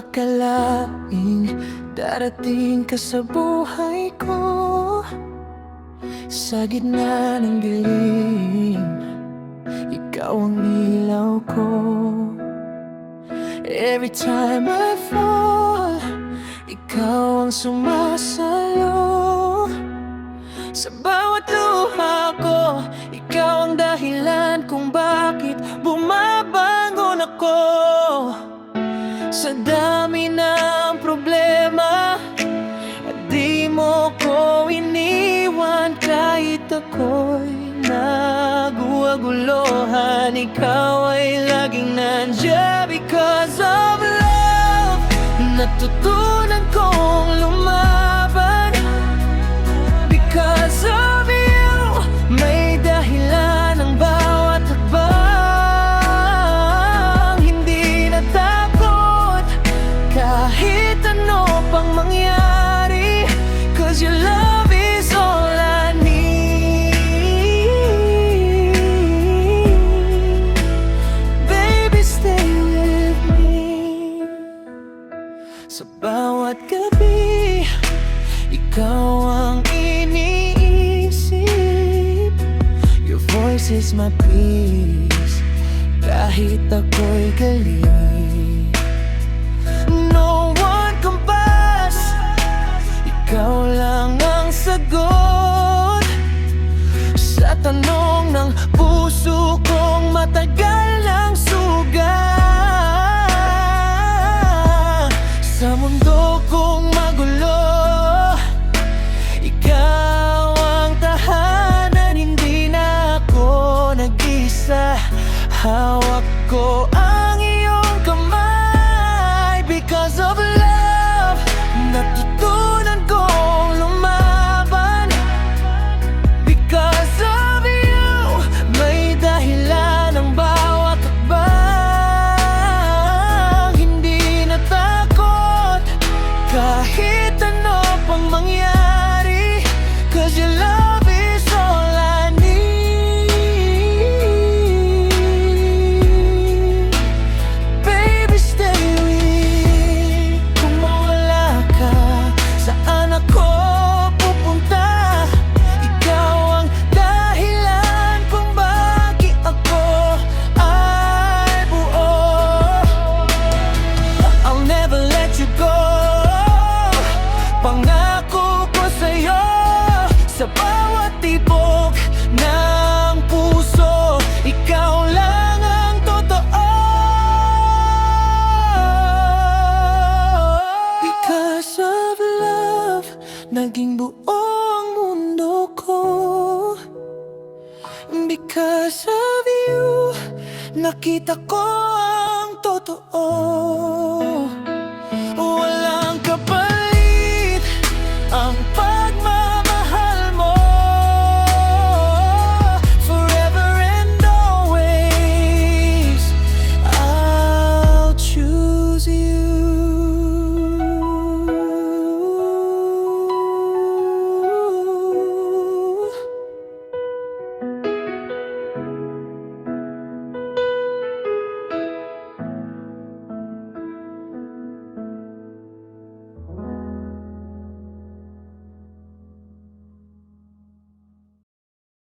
akalaing darating ka sa buhay ko. Sa gitna ng dilim, ikaw ang ilaw ko. Every time I fall, ikaw ang sumasalo. Sa bawat luha ko, ikaw ang dahilan kung bakit bumabangon ako. Sa dami ng problema, at di mo ko iniwan kahit ako'y naguguluhan. Ikaw ay laging nandiyan because of love. Natutunan kong lumaban because of you. May dahilan ang bawat hakbang. Hindi natakot kahit ano pang mangyari, 'cause your love is all I need. Baby, stay with me. Sa bawat gabi, ikaw ang iniisip. Your voice is my peace kahit ako'y galit. No one can pass, ikaw lang ang sagot sa tanong ng puso kong matagal ng suga. Sa mundo kong magulo, ikaw ang tahanan. Hindi na ako nag-isa, hawak ko ang iyong kamay. Because of love, natutunan kong lumaban. Because of you, may dahilan ang bawat hakbang. Hindi natakot kahit ano pang mangyari, 'cause your love is all I need. Baby, stay with me. Kung mawala ka, saan ako pupunta? Ikaw ang dahilan kung bakit ako ay buo. I'll never let you go. Pangako ko sa'yo, sa bawat tibok ng puso, ikaw lang ang totoo. Because of love, naging buo ang mundo ko. Because of you, nakita ko